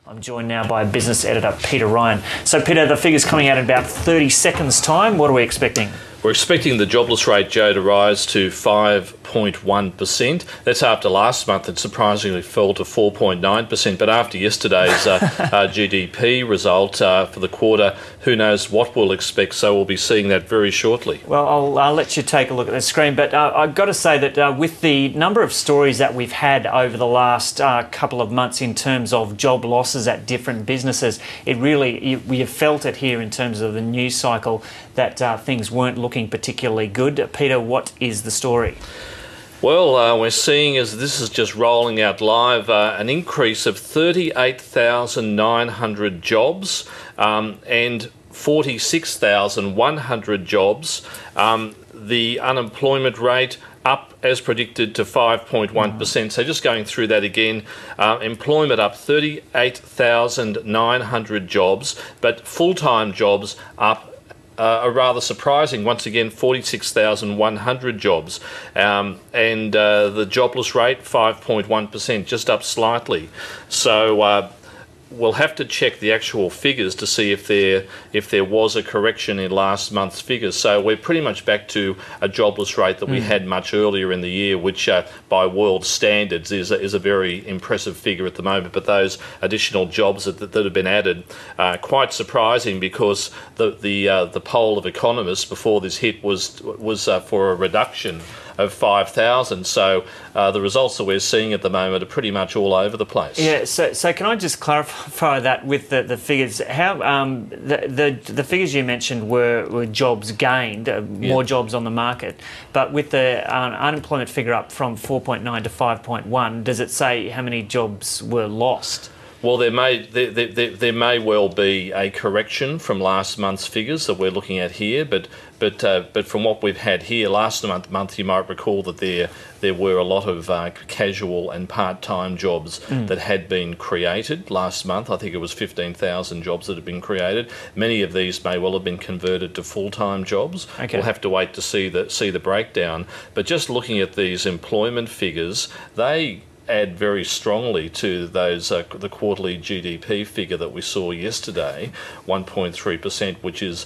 I'm joined now by business editor Peter Ryan. So Peter, the figure's coming out in about 30 seconds time. What are we expecting? We're expecting the jobless rate, Joe, to rise to 5.1%. That's after last month it surprisingly fell to 4.9%. But after yesterday's GDP result for the quarter, who knows what we'll expect. So we'll be seeing that very shortly. Well, I'll let you take a look at the screen. But I've got to say that with the number of stories that we've had over the last couple of months in terms of job losses at different businesses, it really, we have felt it here in terms of the news cycle that things weren't looking particularly good. Peter, what is the story? Well, we're seeing, as this is just rolling out live, an increase of 38,900 jobs and 46,100 jobs. The unemployment rate up as predicted to 5.1%. So just going through that again, employment up 38,900 jobs, but full-time jobs up are rather surprising. Once again, 46,100 jobs. And the jobless rate, 5.1%, just up slightly. So we'll have to check the actual figures to see if there was a correction in last month's figures. So we're pretty much back to a jobless rate that we had much earlier in the year, which by world standards is a very impressive figure at the moment. But those additional jobs that have been added are quite surprising, because the poll of economists before this hit was for a reduction of 5,000. So the results that we're seeing at the moment are pretty much all over the place. Yeah. So can I just clarify that with the figures? How the figures you mentioned were jobs gained, more jobs on the market, but with the unemployment figure up from 4.9 to 5.1, does it say how many jobs were lost? Well, there may well be a correction from last month's figures that we're looking at here, but from what we've had here last month, you might recall that there were a lot of casual and part-time jobs that had been created last month. I think it was 15,000 jobs that had been created. Many of these may well have been converted to full-time jobs. Okay. We'll have to wait to see the breakdown. But just looking at these employment figures, they add very strongly to those the quarterly GDP figure that we saw yesterday, 1.3%, which is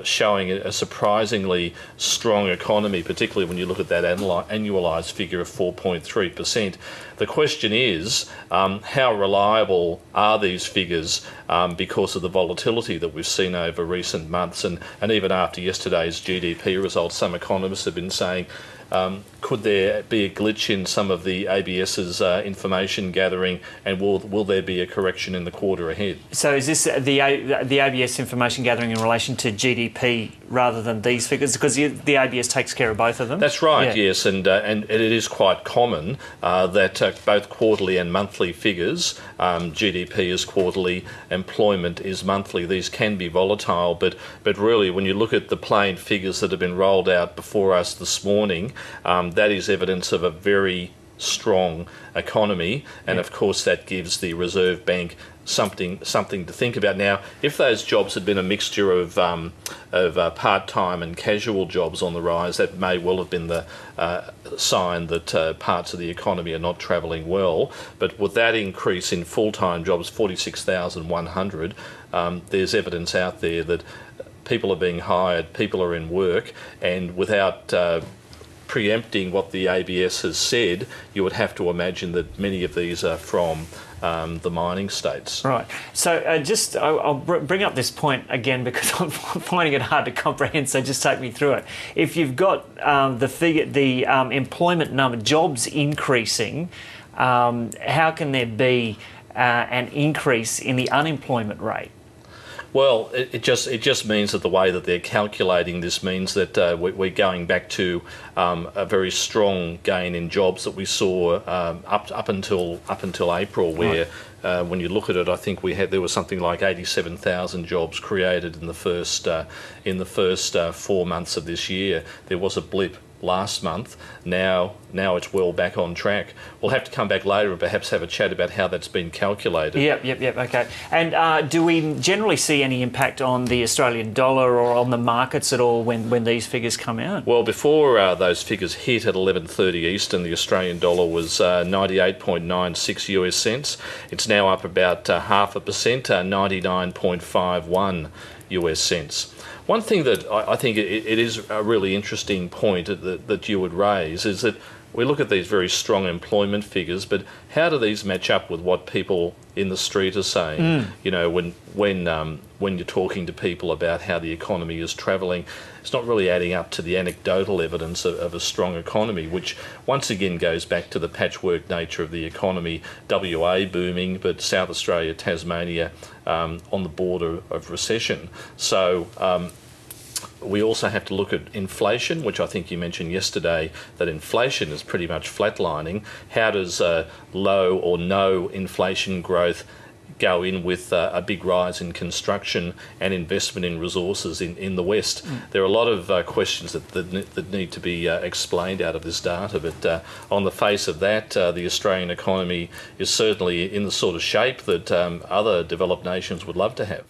showing a surprisingly strong economy, particularly when you look at that annualised figure of 4.3%. The question is, how reliable are these figures because of the volatility that we've seen over recent months, and even after yesterday's GDP results, some economists have been saying, could there be a glitch in some of the ABS's information gathering, and will there be a correction in the quarter ahead? So is this the ABS information gathering in relation to GDP rather than these figures? Because the ABS takes care of both of them? That's right, yeah. Yes, and it is quite common that both quarterly and monthly figures, GDP is quarterly, employment is monthly. These can be volatile, but really when you look at the plain figures that have been rolled out before us this morning, that is evidence of a very strong economy, and of course that gives the Reserve Bank something to think about. Now, if those jobs had been a mixture of part-time and casual jobs on the rise, that may well have been the sign that parts of the economy are not travelling well. But with that increase in full-time jobs, 46,100, there's evidence out there that people are being hired, people are in work, and without preempting what the ABS has said, you would have to imagine that many of these are from the mining states. Right. So I'll bring up this point again because I'm finding it hard to comprehend, so just take me through it. If you've got the employment number, jobs increasing, how can there be an increase in the unemployment rate? Well, it just means that the way that they're calculating this means that we're going back to a very strong gain in jobs that we saw up until April, where when you look at it, I think there was something like 87,000 jobs created in the first 4 months of this year. There was a blip last month. Now it's well back on track. We'll have to come back later and perhaps have a chat about how that's been calculated. Yep. Okay. And do we generally see any impact on the Australian dollar or on the markets at all when these figures come out? Well, before those figures hit at 11:30 Eastern, the Australian dollar was 98.96 US cents. It's now up about 0.5%, 99.51 US cents. One thing that I think it is a really interesting point that you would raise is that we look at these very strong employment figures, but how do these match up with what people in the street are saying? You know, when you're talking to people about how the economy is travelling, it's not really adding up to the anecdotal evidence of a strong economy, which once again goes back to the patchwork nature of the economy. WA booming, but South Australia, Tasmania on the border of recession. So we also have to look at inflation, which I think you mentioned yesterday, that inflation is pretty much flatlining. How does low or no inflation growth go in with a big rise in construction and investment in resources in the West? There are a lot of questions that need to be explained out of this data, but on the face of that, the Australian economy is certainly in the sort of shape that other developed nations would love to have.